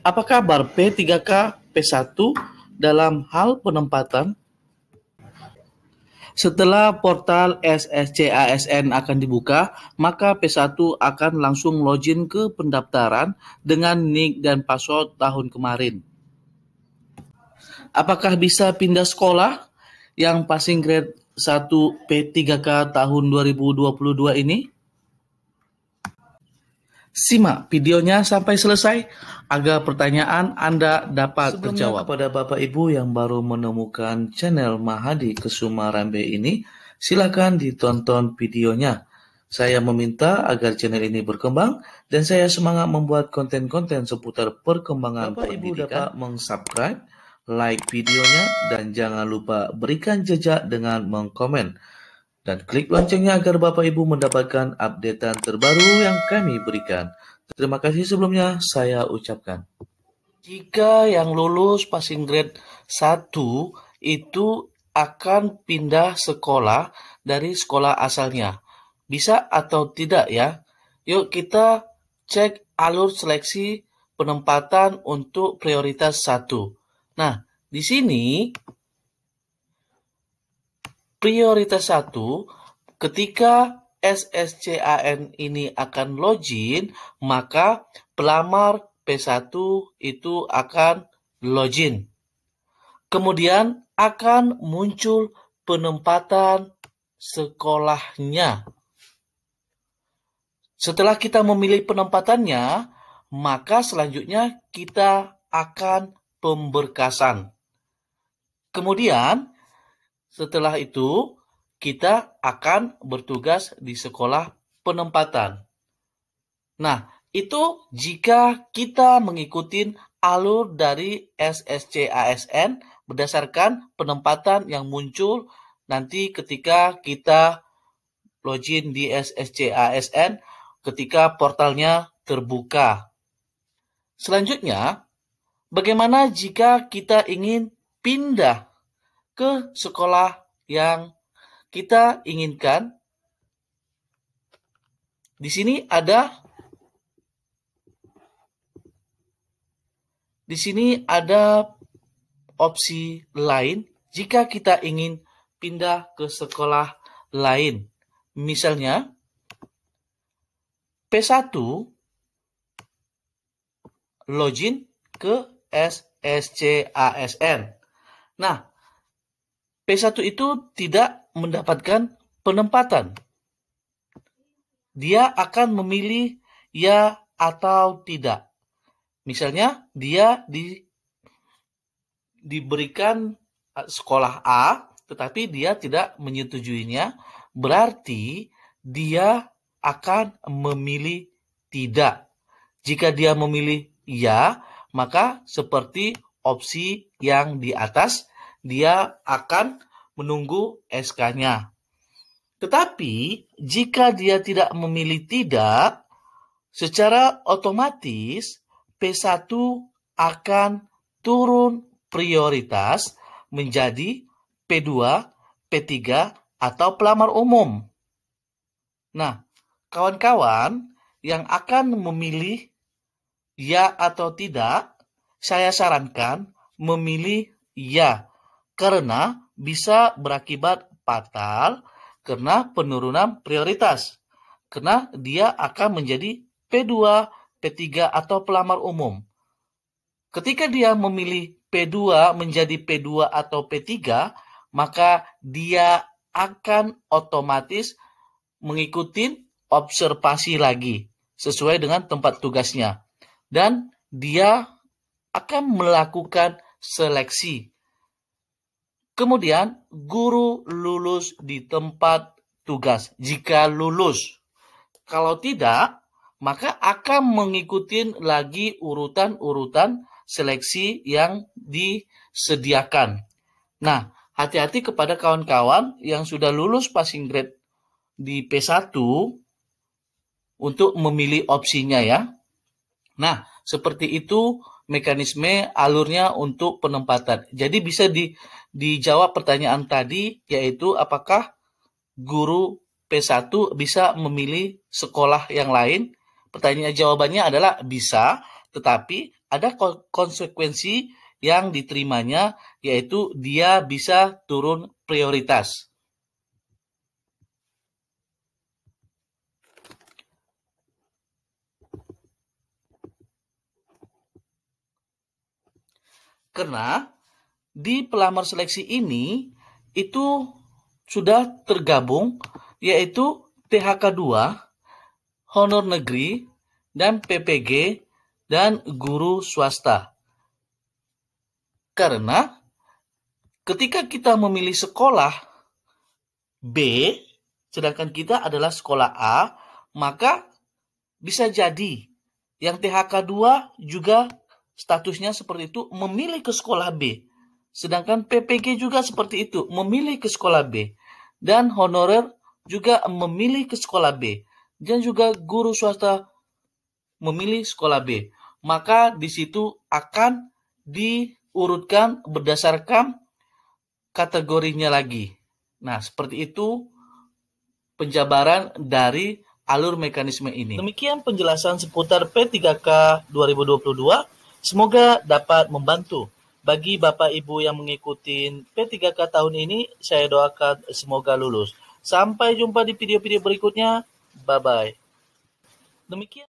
Apa kabar P3K P1 dalam hal penempatan? Setelah portal SSCASN akan dibuka, maka P1 akan langsung login ke pendaftaran dengan nick dan password tahun kemarin. Apakah bisa pindah sekolah yang passing grade 1 P3K tahun 2022 ini? Simak videonya sampai selesai agar pertanyaan Anda dapat terjawab. Kepada Bapak Ibu yang baru menemukan channel Mahadi Kusuma Rambe ini, silakan ditonton videonya. Saya meminta agar channel ini berkembang dan saya semangat membuat konten-konten seputar perkembangan Bapak pendidikan. Ibu dapat meng-subscribe, like videonya, dan jangan lupa berikan jejak dengan mengkomen. Dan klik loncengnya agar Bapak Ibu mendapatkan updatean terbaru yang kami berikan. Terima kasih sebelumnya saya ucapkan. Jika yang lulus passing grade 1 itu akan pindah sekolah dari sekolah asalnya. Bisa atau tidak ya? Yuk kita cek alur seleksi penempatan untuk prioritas 1. Nah, di sini prioritas 1, ketika SSCAN ini akan login, maka pelamar P1 itu akan login. Kemudian akan muncul penempatan sekolahnya. Setelah kita memilih penempatannya, maka selanjutnya kita akan pemberkasan. Kemudian setelah itu, kita akan bertugas di sekolah penempatan. Nah, itu jika kita mengikuti alur dari SSCASN berdasarkan penempatan yang muncul nanti ketika kita login di SSCASN ketika portalnya terbuka. Selanjutnya, bagaimana jika kita ingin pindah ke sekolah yang kita inginkan? Di sini ada opsi lain jika kita ingin pindah ke sekolah lain. Misalnya P1 login ke SSCASN. Nah, P1 itu tidak mendapatkan penempatan. Dia akan memilih ya atau tidak. Misalnya dia diberikan sekolah A, tetapi dia tidak menyetujuinya, berarti dia akan memilih tidak. Jika dia memilih ya, maka seperti opsi yang di atas, dia akan menunggu SK-nya. Tetapi jika dia tidak memilih tidak, secara otomatis P1 akan turun prioritas menjadi P2, P3, atau pelamar umum. Nah, kawan-kawan yang akan memilih ya atau tidak, saya sarankan memilih ya. Karena bisa berakibat fatal karena penurunan prioritas. Karena dia akan menjadi P2, P3 atau pelamar umum. Ketika dia memilih P2 menjadi P2 atau P3, maka dia akan otomatis mengikuti observasi lagi sesuai dengan tempat tugasnya. Dan dia akan melakukan seleksi. Kemudian, guru lulus di tempat tugas. Jika lulus, kalau tidak, maka akan mengikuti lagi urutan-urutan seleksi yang disediakan. Nah, hati-hati kepada kawan-kawan yang sudah lulus passing grade di P1 untuk memilih opsinya ya. Nah, seperti itu mekanisme alurnya untuk penempatan. Jadi bisa dijawab pertanyaan tadi, yaitu apakah guru P1 bisa memilih sekolah yang lain? Jawabannya adalah bisa, tetapi ada konsekuensi yang diterimanya, yaitu dia bisa turun prioritas. Karena di pelamar seleksi ini itu sudah tergabung, yaitu THK 2, honor negeri, dan PPG, dan guru swasta. Karena ketika kita memilih sekolah B, sedangkan kita adalah sekolah A, maka bisa jadi yang THK 2 juga statusnya seperti itu, memilih ke sekolah B. Sedangkan PPG juga seperti itu, memilih ke sekolah B. Dan honorer juga memilih ke sekolah B. Dan juga guru swasta memilih sekolah B. Maka di situ akan diurutkan berdasarkan kategorinya lagi. Nah, seperti itu penjabaran dari alur mekanisme ini. Demikian penjelasan seputar P3K 2022. Semoga dapat membantu. Bagi Bapak Ibu yang mengikuti P3K tahun ini, saya doakan semoga lulus. Sampai jumpa di video-video berikutnya. Bye-bye. Demikian.